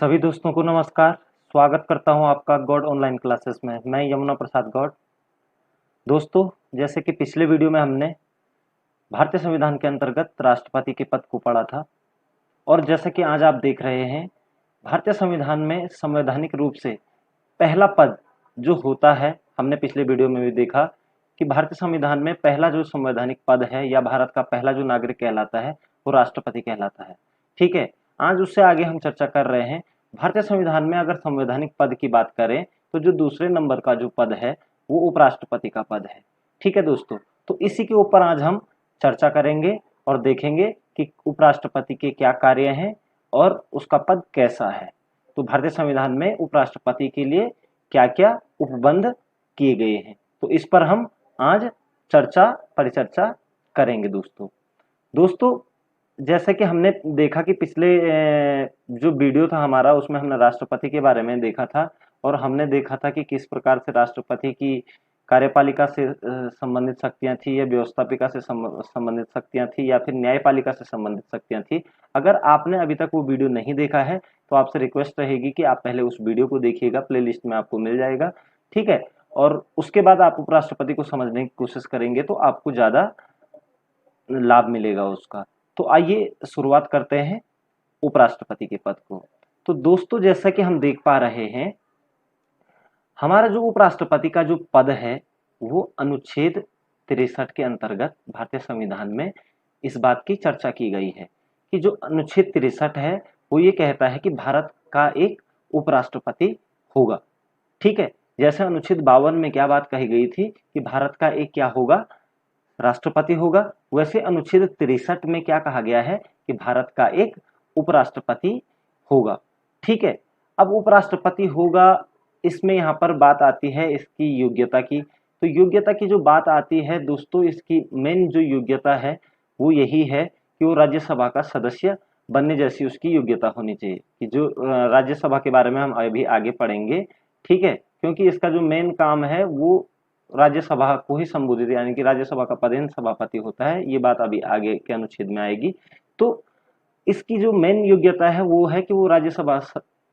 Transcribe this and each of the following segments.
सभी दोस्तों को नमस्कार। स्वागत करता हूं आपका गॉड ऑनलाइन क्लासेस में। मैं यमुना प्रसाद गौड़। दोस्तों, जैसे कि पिछले वीडियो में हमने भारतीय संविधान के अंतर्गत राष्ट्रपति के पद को पढ़ा था, और जैसे कि आज आप देख रहे हैं, भारतीय संविधान में संवैधानिक रूप से पहला पद जो होता है, हमने पिछले वीडियो में भी देखा कि भारतीय संविधान में पहला जो संवैधानिक पद है या भारत का पहला जो नागरिक कहलाता है वो राष्ट्रपति कहलाता है। ठीक है, आज उससे आगे हम चर्चा कर रहे हैं। भारतीय संविधान में अगर संवैधानिक पद की बात करें तो जो दूसरे नंबर का जो पद है वो उपराष्ट्रपति का पद है। ठीक है दोस्तों, तो इसी के ऊपर आज हम चर्चा करेंगे और देखेंगे कि उपराष्ट्रपति के क्या कार्य हैं और उसका पद कैसा है। तो भारतीय संविधान में उपराष्ट्रपति के लिए क्या क्या उपबंध किए गए हैं, तो इस पर हम आज परिचर्चा करेंगे। दोस्तों जैसे कि हमने देखा कि पिछले जो वीडियो था हमारा, उसमें हमने राष्ट्रपति के बारे में देखा था, और हमने देखा था कि किस प्रकार से राष्ट्रपति की कार्यपालिका से संबंधित शक्तियां थी, या व्यवस्थापिका से संबंधित शक्तियां थी, या फिर न्यायपालिका से संबंधित शक्तियां थी। अगर आपने अभी तक वो वीडियो नहीं देखा है तो आपसे रिक्वेस्ट रहेगी कि आप पहले उस वीडियो को देखिएगा, प्लेलिस्ट में आपको मिल जाएगा। ठीक है, और उसके बाद आप उपराष्ट्रपति को समझने की कोशिश करेंगे तो आपको ज्यादा लाभ मिलेगा उसका। तो आइए शुरुआत करते हैं उपराष्ट्रपति के पद को। तो दोस्तों, जैसा कि हम देख पा रहे हैं, हमारा जो उपराष्ट्रपति का जो पद है वो अनुच्छेद 63 के अंतर्गत भारतीय संविधान में इस बात की चर्चा की गई है कि जो अनुच्छेद 63 है वो ये कहता है कि भारत का एक उपराष्ट्रपति होगा। ठीक है, जैसे अनुच्छेद 52 में क्या बात कही गई थी कि भारत का एक क्या होगा, राष्ट्रपति होगा, वैसे अनुच्छेद 63 में क्या कहा गया है कि भारत का एक उपराष्ट्रपति होगा। ठीक है, अब उपराष्ट्रपति होगा, इसमें यहाँ पर बात आती है इसकी योग्यता की। तो योग्यता की जो बात आती है दोस्तों, इसकी मेन जो योग्यता है वो यही है कि वो राज्यसभा का सदस्य बनने जैसी उसकी योग्यता होनी चाहिए। कि जो राज्यसभा के बारे में हम अभी आगे पढ़ेंगे, ठीक है, क्योंकि इसका जो मेन काम है वो राज्यसभा को ही संबोधित, यानी कि राज्यसभा का पदेन सभापति होता है। ये बात अभी आगे के अनुच्छेद में आएगी। तो इसकी जो मेन योग्यता है वो है कि वो राज्यसभा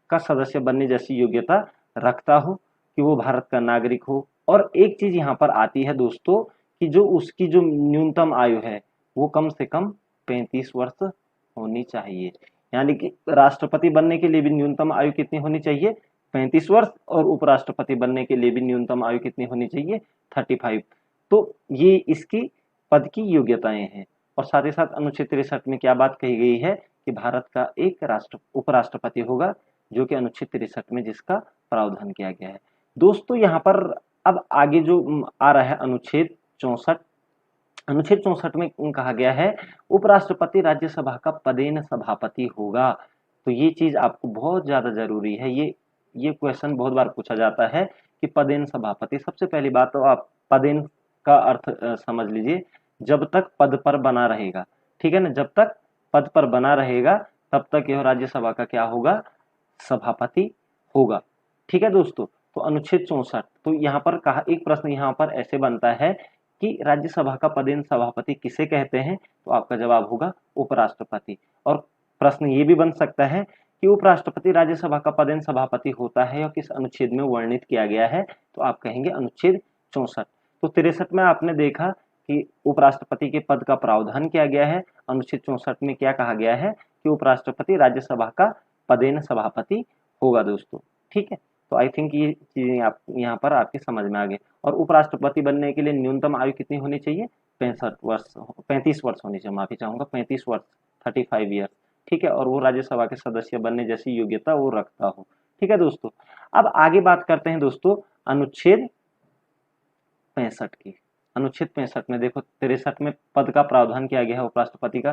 का सदस्य बनने जैसी योग्यता रखता हो, कि वो भारत का नागरिक हो। और एक चीज यहाँ पर आती है दोस्तों कि जो उसकी जो न्यूनतम आयु है वो कम से कम 35 वर्ष होनी चाहिए। यानी कि राष्ट्रपति बनने के लिए भी न्यूनतम आयु कितनी होनी चाहिए, 35 वर्ष, और उपराष्ट्रपति बनने के लिए भी न्यूनतम आयु कितनी होनी चाहिए, 35। तो ये इसकी पद की योग्यताएं हैं। और साथ ही साथ अनुच्छेद 63 में क्या बात कही गई है कि भारत का एक उपराष्ट्रपति होगा, जो कि अनुच्छेद 63 में जिसका प्रावधान किया गया है। दोस्तों यहाँ पर अब आगे जो आ रहा है अनुच्छेद 64। अनुच्छेद 64 में कहा गया है उपराष्ट्रपति राज्यसभा का पदेन सभापति होगा। तो ये चीज आपको बहुत ज्यादा जरूरी है। ये क्वेश्चन बहुत बार पूछा जाता है कि पदेन सभापति। सबसे पहली बात तो आप पदेन का अर्थ समझ लीजिए, जब तक पद पर बना रहेगा। ठीक है ना, जब तक पद पर बना रहेगा तब तक यह राज्यसभा का क्या होगा, सभापति होगा। ठीक है दोस्तों, तो अनुच्छेद 64। तो यहाँ पर कहा, एक प्रश्न यहाँ पर ऐसे बनता है कि राज्यसभा का पदेन सभापति किसे कहते हैं, तो आपका जवाब होगा उपराष्ट्रपति। और प्रश्न ये भी बन सकता है कि उपराष्ट्रपति राज्यसभा का पदेन सभापति होता है और किस अनुच्छेद में वर्णित किया गया है, तो आप कहेंगे अनुच्छेद 64। तो 63 में आपने देखा कि उपराष्ट्रपति के पद का प्रावधान किया गया है। अनुच्छेद 64 में क्या कहा गया है कि उपराष्ट्रपति राज्यसभा का पदेन सभापति होगा दोस्तों। ठीक है, तो आई थिंक ये चीजें आप यहाँ पर आपके समझ में आ गए। और उपराष्ट्रपति बनने के लिए न्यूनतम आयु कितनी होनी चाहिए, 35 वर्ष होनी चाहिए, माफी चाहूंगा, 35 वर्ष, 35 ईयर। ठीक है, और वो राज्यसभा के सदस्य बनने जैसी योग्यता वो रखता हो। ठीक है दोस्तों, अब आगे बात करते हैं दोस्तों अनुच्छेद 65 की। अनुच्छेद 65 में देखो, 63 में पद का प्रावधान किया गया है उपराष्ट्रपति का,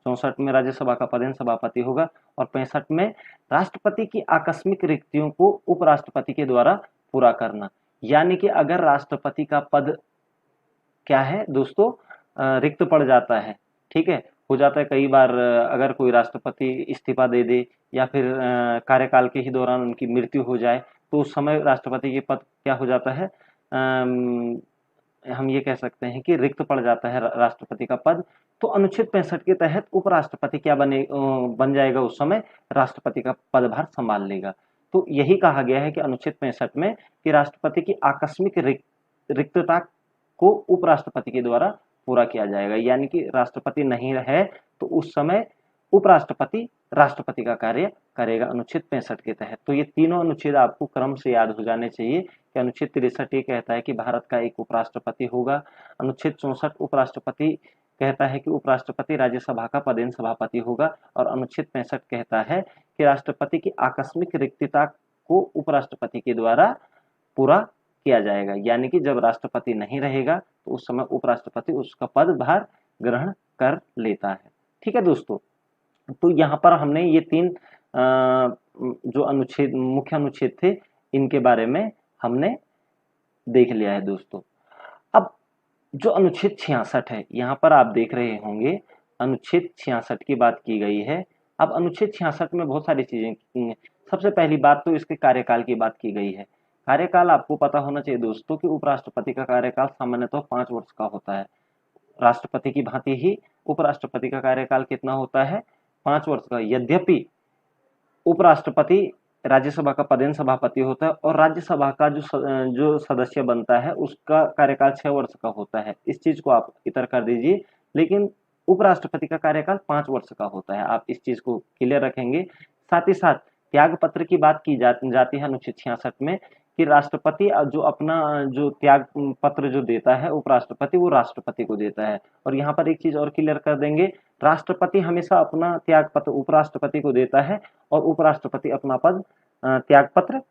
64 में राज्यसभा का पदेन सभापति होगा, और 65 में राष्ट्रपति की आकस्मिक रिक्तियों को उपराष्ट्रपति के द्वारा पूरा करना। यानी कि अगर राष्ट्रपति का पद क्या है दोस्तों, रिक्त पड़ जाता है, ठीक है, हो जाता है कई बार, अगर कोई राष्ट्रपति इस्तीफा दे दे या फिर कार्यकाल के ही दौरान उनकी मृत्यु हो जाए, तो उस समय राष्ट्रपति के पद क्या हो जाता है, हम ये कह सकते हैं कि रिक्त पड़ जाता है राष्ट्रपति का पद, तो अनुच्छेद 65 के तहत उपराष्ट्रपति क्या बन जाएगा उस समय, राष्ट्रपति का पदभार संभाल लेगा। तो यही कहा गया है कि अनुच्छेद 65 में कि राष्ट्रपति की आकस्मिक रिक्तता को उपराष्ट्रपति के द्वारा पूरा किया जाएगा, यानी कि राष्ट्रपति नहीं है तो उस समय उपराष्ट्रपति राष्ट्रपति का कार्य करेगा अनुच्छेद 65 के तहत। तो ये तीनों अनुच्छेद आपको क्रम से याद हो जाने चाहिए कि अनुच्छेद 63 ये कहता है कि भारत का एक उपराष्ट्रपति होगा, अनुच्छेद 64 उपराष्ट्रपति कहता है कि उपराष्ट्रपति राज्यसभा का पदेन सभापति होगा, और अनुच्छेद 65 कहता है कि राष्ट्रपति की आकस्मिक रिक्तता को उपराष्ट्रपति के द्वारा पूरा किया जाएगा, यानी कि जब राष्ट्रपति नहीं रहेगा तो उस समय उपराष्ट्रपति उसका पदभार ग्रहण कर लेता है। ठीक है दोस्तों, तो यहाँ पर हमने ये तीन जो अनुच्छेद मुख्य अनुच्छेद थे इनके बारे में हमने देख लिया है दोस्तों। अब जो अनुच्छेद 66 है, यहाँ पर आप देख रहे होंगे अनुच्छेद 66 की बात की गई है। अब अनुच्छेद 66 में बहुत सारी चीजें, सबसे पहली बात तो इसके कार्यकाल की बात की गई है। कार्यकाल आपको पता होना चाहिए दोस्तों कि उपराष्ट्रपति का कार्यकाल सामान्यतः 5 वर्ष का होता है। राष्ट्रपति की भांति ही उपराष्ट्रपति का कार्यकाल कितना होता है, 5 वर्ष का। यद्यपि उपराष्ट्रपति राज्यसभा का पदेन सभापति होता है और राज्यसभा का जो सदस्य बनता है उसका कार्यकाल 6 वर्ष का होता है। इस चीज को आप इतर कर दीजिए, लेकिन उपराष्ट्रपति का कार्यकाल 5 वर्ष का होता है, आप इस चीज को क्लियर रखेंगे। साथ ही साथ त्याग पत्र की बात की जाती है अनुच्छेद 66 में कि राष्ट्रपति जो अपना जो त्याग पत्र जो देता है उपराष्ट्रपति, वो राष्ट्रपति को देता है। और यहाँ पर एक चीज और क्लियर कर देंगे, राष्ट्रपति हमेशा अपना त्याग पत्र उपराष्ट्रपति को देता है और उपराष्ट्रपति अपना पद त्याग पत्र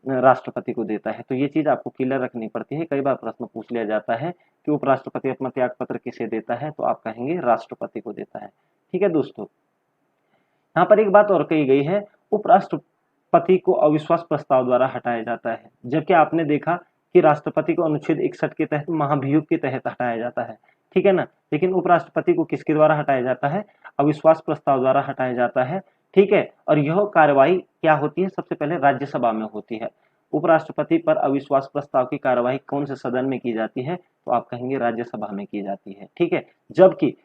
राष्ट्रपति को देता है। तो ये चीज आपको क्लियर रखनी पड़ती है। कई बार प्रश्न पूछ लिया जाता है कि उपराष्ट्रपति अपना त्याग पत्र किसे देता है, तो आप कहेंगे राष्ट्रपति को देता है। ठीक है दोस्तों, यहाँ पर एक बात और कही गई है, उपराष्ट्रपति को अविश्वास प्रस्ताव द्वारा हटाया जाता है, जबकि आपने देखा कि राष्ट्रपति को अनुच्छेद 61 के तहत महाभियोग के तहत हटाया जाता है। ठीक है ना, लेकिन उपराष्ट्रपति को किसके द्वारा हटाया जाता है, अविश्वास प्रस्ताव द्वारा हटाया जाता है। ठीक है, और यह कार्रवाई क्या होती है, सबसे पहले राज्यसभा में होती है। उपराष्ट्रपति पर अविश्वास प्रस्ताव की कार्यवाही कौन से सदन में की जाती है, तो आप कहेंगे राज्यसभा में की जाती है। ठीक है, जबकि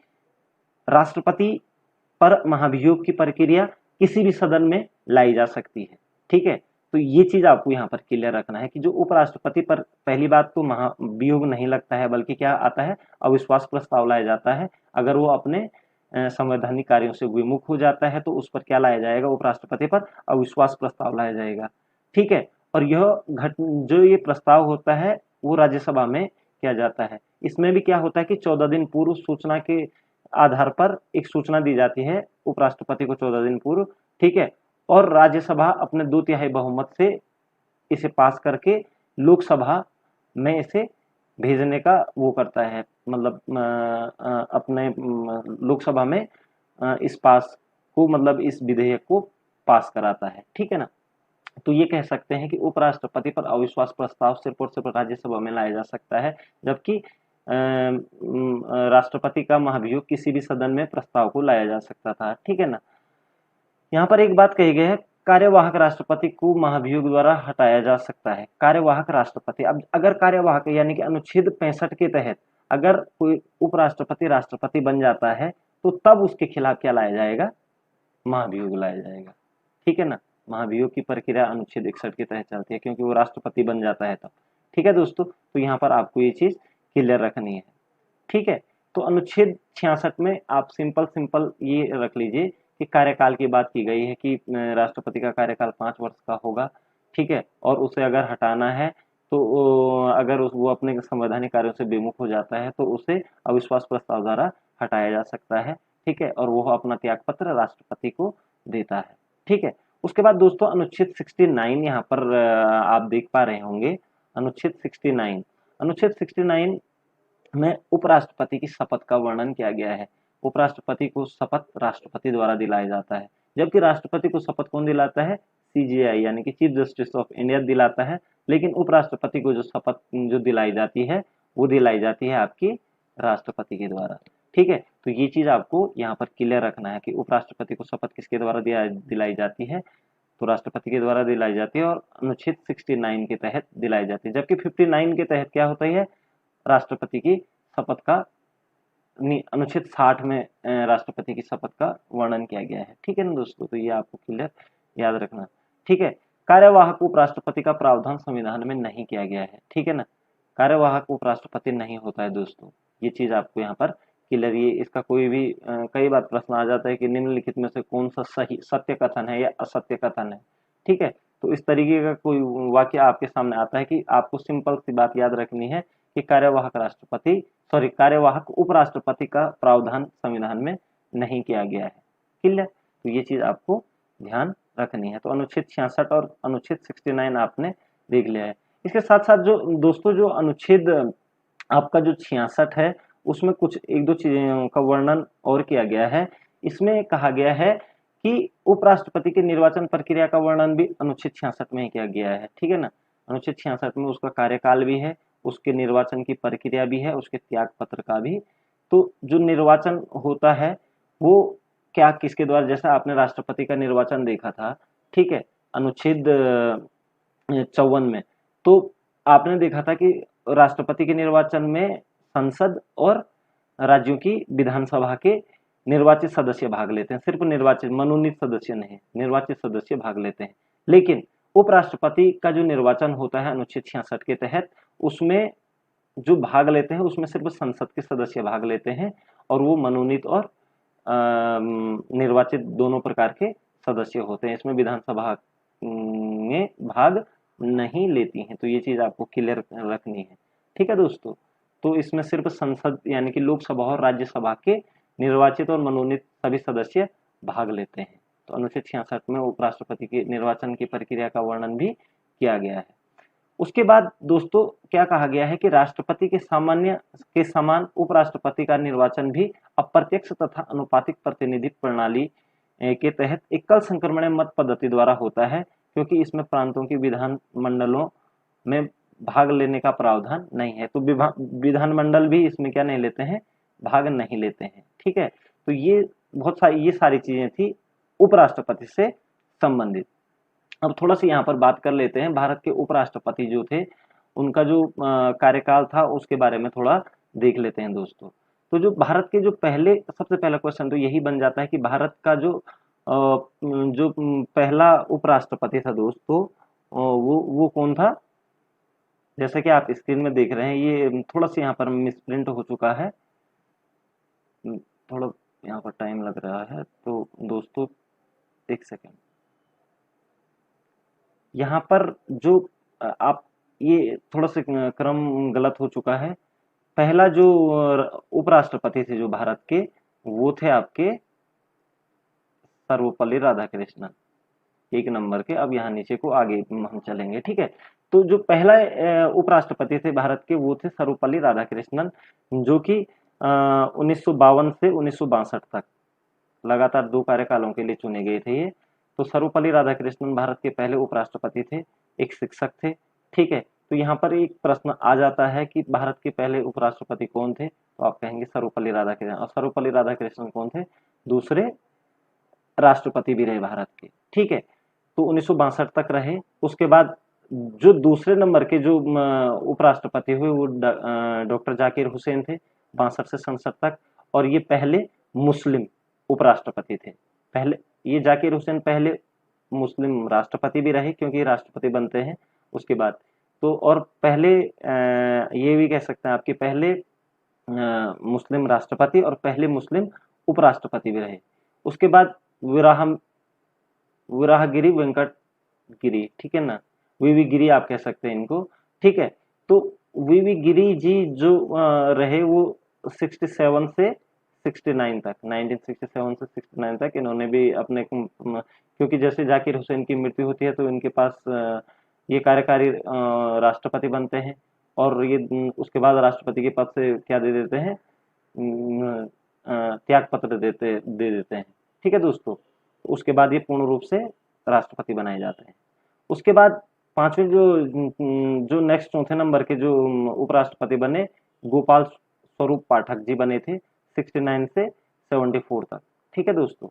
राष्ट्रपति पर महाभियोग की प्रक्रिया किसी भी सदन में लाई जा सकती है। ठीक है, तो ये चीज आपको यहाँ पर क्लियर रखना है कि जो उपराष्ट्रपति पर पहली बात तो महाभियोग नहीं लगता है, बल्कि क्या आता है, अविश्वास प्रस्ताव लाया जाता है। अगर वो अपने संवैधानिक कार्यों से विमुख हो जाता है तो उस पर क्या लाया जाएगा, उपराष्ट्रपति पर अविश्वास प्रस्ताव लाया जाएगा। ठीक है, और यह जो ये प्रस्ताव होता है वो राज्यसभा में किया जाता है। इसमें भी क्या होता है कि 14 दिन पूर्व सूचना के आधार पर एक सूचना दी जाती है उपराष्ट्रपति को 14 दिन पूर्व। ठीक है, और राज्यसभा अपने 2/3 बहुमत से इसे पास करके लोकसभा में इसे भेजने का वो करता है, मतलब अपने लोकसभा में इस पास को, मतलब इस विधेयक को पास कराता है। ठीक है ना, तो ये कह सकते हैं कि उपराष्ट्रपति पर अविश्वास प्रस्ताव सिर्फ और सिर्फ राज्यसभा में लाया जा सकता है, जबकि राष्ट्रपति का महाभियोग किसी भी सदन में प्रस्ताव को लाया जा सकता था। ठीक है ना, यहाँ पर एक बात कही गई है, कार्यवाहक राष्ट्रपति को महाभियोग द्वारा हटाया जा सकता है। कार्यवाहक राष्ट्रपति, अब अगर कार्यवाहक यानी कि अनुच्छेद 65 के तहत अगर कोई उपराष्ट्रपति राष्ट्रपति बन जाता है तो तब उसके खिलाफ क्या लाया जाएगा, महाभियोग लाया जाएगा। ठीक है ना, महाभियोग की प्रक्रिया अनुच्छेद 61 के तहत चलती है क्योंकि वो राष्ट्रपति बन जाता है तब। ठीक है दोस्तों, तो यहाँ पर आपको ये चीज क्लियर रखनी है। ठीक है, तो अनुच्छेद 66 में आप सिंपल ये रख लीजिए कि कार्यकाल की बात की गई है कि राष्ट्रपति का कार्यकाल 5 वर्ष का होगा। ठीक है, और उसे अगर हटाना है तो अगर वो अपने संवैधानिक कार्यों से विमुख हो जाता है तो उसे अविश्वास प्रस्ताव द्वारा हटाया जा सकता है। ठीक है, और वो अपना त्याग पत्र राष्ट्रपति को देता है। ठीक है, उसके बाद दोस्तों अनुच्छेद 69 यहाँ पर आप देख पा रहे होंगे, अनुच्छेद 69 में उपराष्ट्रपति की शपथ का वर्णन किया गया है। उपराष्ट्रपति को शपथ राष्ट्रपति द्वारा दिलाया जाता है, जबकि राष्ट्रपति को शपथ कौन दिलाता है, CJI यानी कि चीफ जस्टिस ऑफ इंडिया दिलाता है। लेकिन उपराष्ट्रपति को जो शपथ जो दिलाई जाती है वो दिलाई जाती है आपकी राष्ट्रपति के द्वारा। ठीक है, तो ये चीज आपको यहाँ पर क्लियर रखना है कि उपराष्ट्रपति को शपथ किसके द्वारा दिलाई जाती है, तो राष्ट्रपति के द्वारा दिलाई जाती है और अनुच्छेद 69 के तहत दिलाई जाती है। जबकि 59 के तहत क्या होता है, राष्ट्रपति की शपथ का अनुच्छेद 60 में राष्ट्रपति की शपथ का वर्णन किया गया है। ठीक है ना दोस्तों, तो ये आपको क्लियर याद रखना। ठीक है, कार्यवाहक उपराष्ट्रपति का प्रावधान संविधान में नहीं किया गया है। ठीक है ना, कार्यवाहक उपराष्ट्रपति नहीं होता है दोस्तों, ये चीज आपको यहाँ पर क्लियर। ये इसका कोई भी कई बार प्रश्न आ जाता है कि निम्नलिखित में से कौन सा सही सत्य कथन है या असत्य कथन है। ठीक है, तो इस तरीके का कोई वाक्य आपके सामने आता है कि आपको सिंपल सी बात याद रखनी है कि कार्यवाहक उपराष्ट्रपति का प्रावधान संविधान में नहीं किया गया है। क्लियर, तो ये चीज आपको ध्यान रखनी है। तो अनुच्छेद 66 और अनुच्छेद 69 आपने देख लिया है। इसके साथ साथ जो दोस्तों जो अनुच्छेद आपका जो 66 है उसमें कुछ एक दो चीजों का वर्णन और किया गया है। इसमें कहा गया है कि उपराष्ट्रपति के निर्वाचन प्रक्रिया का वर्णन भी अनुच्छेद 66 में ही किया गया है। ठीक है ना, अनुच्छेद 66 में उसका कार्यकाल भी है, उसके निर्वाचन की प्रक्रिया भी है, उसके त्याग पत्र का भी। तो जो निर्वाचन होता है वो क्या किसके द्वारा, जैसा आपने राष्ट्रपति का निर्वाचन देखा था, ठीक है, अनुच्छेद 54 में, तो आपने देखा था कि राष्ट्रपति के निर्वाचन में संसद और राज्यों की विधानसभा के निर्वाचित सदस्य भाग लेते हैं। सिर्फ निर्वाचित, मनोनीत सदस्य नहीं, निर्वाचित सदस्य भाग लेते हैं। लेकिन उपराष्ट्रपति का जो निर्वाचन होता है अनुच्छेद 66 के तहत, उसमें जो भाग लेते हैं उसमें सिर्फ संसद के सदस्य भाग लेते हैं और वो मनोनीत और निर्वाचित दोनों प्रकार के सदस्य होते हैं। इसमें विधानसभा में भाग नहीं लेती हैं। तो ये चीज आपको क्लियर रखनी है। ठीक है दोस्तों, तो इसमें सिर्फ संसद यानी कि लोकसभा और राज्यसभा के निर्वाचित और मनोनीत सभी सदस्य भाग लेते हैं। तो अनुच्छेद 66 में उपराष्ट्रपति के निर्वाचन की प्रक्रिया का वर्णन भी किया गया है। उसके बाद दोस्तों क्या कहा गया है कि राष्ट्रपति के सामान्य के समान उपराष्ट्रपति का निर्वाचन भी अप्रत्यक्ष तथा अनुपातिक प्रतिनिधित्व प्रणाली के तहत एकल संक्रमण मत पद्धति द्वारा होता है, क्योंकि इसमें प्रांतों की विधान मंडलों में भाग लेने का प्रावधान नहीं है। तो विधानमंडल भी इसमें क्या नहीं लेते हैं, भाग नहीं लेते हैं। ठीक है, तो ये ये सारी चीजें थी उपराष्ट्रपति से संबंधित। अब थोड़ा सा यहाँ पर बात कर लेते हैं भारत के उपराष्ट्रपति जो थे उनका जो कार्यकाल था उसके बारे में थोड़ा देख लेते हैं दोस्तों। तो जो भारत के जो सबसे पहला क्वेश्चन तो यही बन जाता है कि भारत का जो पहला उपराष्ट्रपति था दोस्तों, वो कौन था। जैसे कि आप स्क्रीन में देख रहे हैं, ये थोड़ा सा यहाँ पर मिसप्रिंट हो चुका है, थोड़ा यहाँ पर टाइम लग रहा है, तो दोस्तों एक सेकेंड। यहाँ पर जो आप ये थोड़ा सा क्रम गलत हो चुका है। पहला जो उपराष्ट्रपति थे जो भारत के, वो थे आपके सर्वपल्ली राधाकृष्णन, 1 नंबर के। अब यहाँ नीचे को आगे हम चलेंगे। ठीक है, तो जो पहला उपराष्ट्रपति थे भारत के वो थे सर्वपल्ली राधाकृष्णन, जो कि 1952 से 1962 तक लगातार 2 कार्यकालों के लिए चुने गए थे ये। तो सर्वपल्ली राधाकृष्णन भारत के पहले उपराष्ट्रपति थे, एक शिक्षक थे। ठीक है, तो यहाँ पर एक प्रश्न आ जाता है कि भारत के पहले उपराष्ट्रपति कौन थे, तो आप कहेंगे सर्वपल्ली राधाकृष्णन। और सर्वपल्ली राधाकृष्णन कौन थे, दूसरे राष्ट्रपति भी रहे भारत के। ठीक है, तो 1962 तक रहे। उसके बाद जो दूसरे नंबर के जो उपराष्ट्रपति हुए वो डॉक्टर जाकिर हुसैन थे, 62 से 67 तक। और ये पहले मुस्लिम उपराष्ट्रपति थे। पहले ये जाकिर हुसैन पहले मुस्लिम राष्ट्रपति भी रहे, क्योंकि राष्ट्रपति बनते हैं उसके बाद। तो और पहले ये भी कह सकते हैं आपके पहले मुस्लिम राष्ट्रपति और पहले मुस्लिम उपराष्ट्रपति भी रहे। उसके बाद विराहगिरी वेंकट गिरी, ठीक है ना, वीवी गिरी आप कह सकते हैं इनको। ठीक है, तो वीवी गिरी जी जो रहे वो 67 से 69 तक, 1967 से 69 तक इन्होंने भी अपने, क्योंकि जैसे जाकिर हुसैन की मृत्यु होती है तो इनके पास ये कार्यकारी राष्ट्रपति बनते हैं और ये उसके बाद राष्ट्रपति के पद से क्या दे देते हैं, त्याग पत्र दे देते हैं। ठीक है दोस्तों, उसके बाद ये पूर्ण रूप से राष्ट्रपति बनाए जाते हैं। उसके बाद पांचवें जो नेक्स्ट चौथे नंबर के जो उपराष्ट्रपति बने, गोपाल स्वरूप पाठक जी बने थे 69 से 74 तक। ठीक है दोस्तों,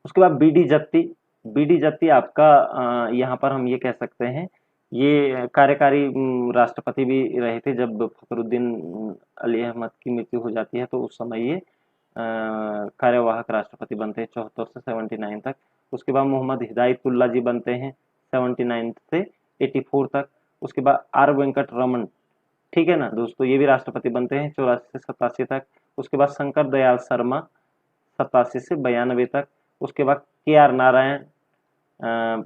उसके बाद बी डी जत्ती आपका यहाँ पर हम ये कह सकते हैं ये कार्यकारी राष्ट्रपति भी रहे थे। जब फखरुद्दीन अली अहमद की मृत्यु हो जाती है तो उस समय ये कार्यवाहक राष्ट्रपति बनते हैं 74 से 79 तक। उसके बाद मोहम्मद हिदायतुल्ला जी बनते हैं 79 से 84 तक। उसके बाद आर वेंकट रमन, ठीक है ना दोस्तों, ये भी राष्ट्रपति बनते हैं 84 से 87 तक। उसके बाद शंकर दयाल शर्मा 87 से 92 तक। उसके बाद के आर नारायण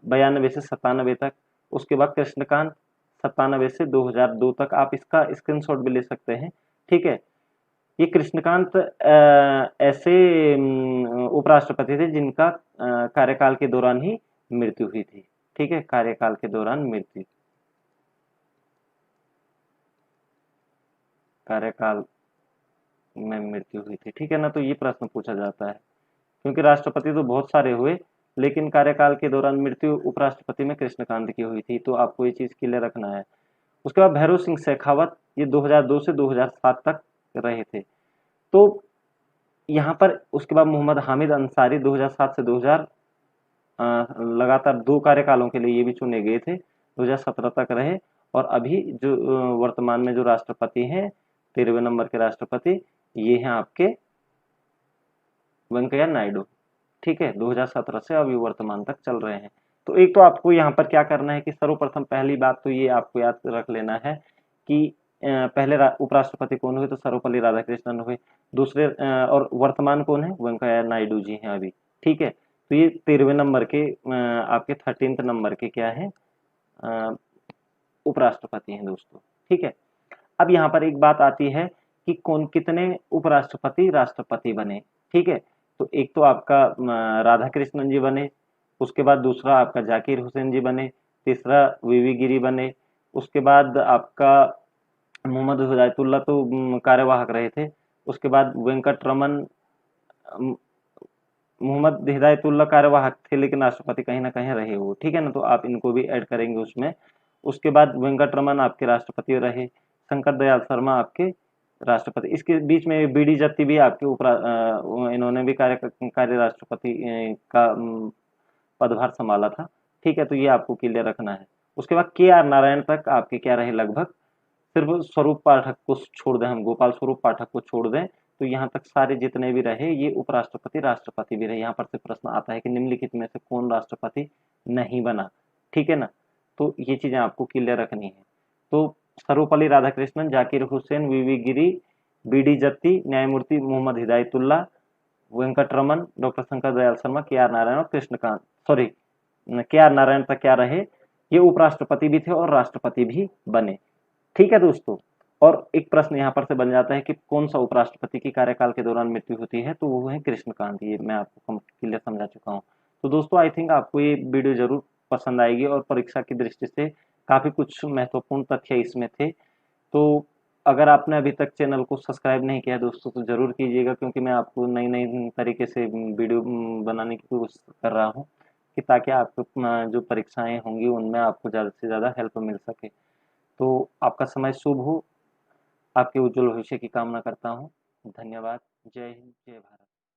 92 से 97 तक। उसके बाद कृष्णकांत 97 से 2002 तक। आप इसका स्क्रीनशॉट भी ले सकते हैं, ठीक है। ये कृष्णकांत ऐसे उपराष्ट्रपति थे जिनका कार्यकाल के दौरान ही मृत्यु हुई थी, ठीक है, कार्यकाल के दौरान मृत्यु, कार्यकाल में मृत्यु हुई थी, ठीक है ना। तो ये प्रश्न पूछा जाता है क्योंकि राष्ट्रपति तो बहुत सारे हुए लेकिन कार्यकाल के दौरान मृत्यु उपराष्ट्रपति में कृष्णकांत की हुई थी, तो आपको ये चीज क्लियर रखना है। उसके बाद भैरों सिंह शेखावत, ये 2002 से 2007 तक रहे थे। तो यहाँ पर उसके बाद मोहम्मद हामिद अंसारी 2007 से 2000 लगातार 2 कार्यकालों के लिए ये भी चुने गए थे, 2017 तक रहे। और अभी जो वर्तमान में जो राष्ट्रपति हैं 13वें नंबर के राष्ट्रपति, ये हैं आपके वेंकैया नायडू, ठीक है, 2017 से अभी वर्तमान तक चल रहे हैं। तो एक तो आपको यहाँ पर क्या करना है कि सर्वप्रथम पहली बात तो ये आपको याद रख लेना है कि पहले उपराष्ट्रपति कौन हुए, तो सर्वपल्ली राधाकृष्णन हुए। दूसरे और वर्तमान कौन है, वेंकैया नायडू जी हैं अभी, ठीक है। तो ये 13वें नंबर के आपके 13th नंबर के क्या है, उपराष्ट्रपति हैं दोस्तों, ठीक है। अब यहाँ पर एक बात आती है कि कौन कितने उपराष्ट्रपति राष्ट्रपति बने, ठीक है। तो एक तो आपका राधा कृष्णन जी बने, उसके बाद दूसरा आपका जाकिर हुसैन जी बने, तीसरा वीवी गिरी बने, उसके बाद आपका मोहम्मद हिदायतुल्ला तो कार्यवाहक रहे थे, उसके बाद वेंकट रमन, मोहम्मद हिदायतुल्ला कार्यवाहक थे लेकिन राष्ट्रपति कहीं ना कहीं रहे वो, ठीक है ना। तो आप इनको भी ऐड करेंगे उसमें। उसके बाद वेंकट रमन आपके राष्ट्रपति रहे, शंकर दयाल शर्मा आपके राष्ट्रपति, इसके बीच में बीडी जत्ती भी आपके इन्होंने भी कार्य राष्ट्रपति का पदभार संभाला था, ठीक है। तो ये आपको क्लियर रखना है। उसके बाद के आर नारायण तक आपके क्या रहे, लगभग सिर्फ स्वरूप पाठक को छोड़ दें, हम गोपाल स्वरूप पाठक को छोड़ दें तो यहाँ तक सारे जितने भी रहे ये उपराष्ट्रपति राष्ट्रपति भी रहे। यहाँ पर से प्रश्न आता है कि निम्नलिखित में से कौन राष्ट्रपति नहीं बना, ठीक है ना। तो ये चीजें आपको क्लियर रखनी है। तो सर्वपल्ली राधाकृष्णन, जाकिर हुसैन, वीवी गिरी, बीडी जत्ती, न्यायमूर्ति मोहम्मद हिदायतुल्ला, वेंकट रमन, डॉक्टर शंकर दयाल शर्मा, के आर नारायण और कृष्णकांत, सॉरी के आर नारायण तक क्या रहे, ये उपराष्ट्रपति भी थे और राष्ट्रपति भी बने, ठीक है दोस्तों। और एक प्रश्न यहाँ पर से बन जाता है कि कौन सा उपराष्ट्रपति की कार्यकाल के दौरान मृत्यु होती है, तो वो है कृष्णकांत। ये मैं आपको क्लियर समझा चुका हूँ। तो दोस्तों आई थिंक आपको ये वीडियो जरूर पसंद आएगी और परीक्षा की दृष्टि से काफी कुछ महत्वपूर्ण तथ्य इसमें थे। तो अगर आपने अभी तक चैनल को सब्सक्राइब नहीं किया दोस्तों तो जरूर कीजिएगा क्योंकि मैं आपको नई नई तरीके से वीडियो बनाने की कोशिश कर रहा हूँ कि ताकि आपको जो परीक्षाएं होंगी उनमें आपको ज़्यादा से ज़्यादा हेल्प मिल सके। तो आपका समय शुभ हो, आपके उज्जवल भविष्य की कामना करता हूँ। धन्यवाद। जय हिंद, जय भारत।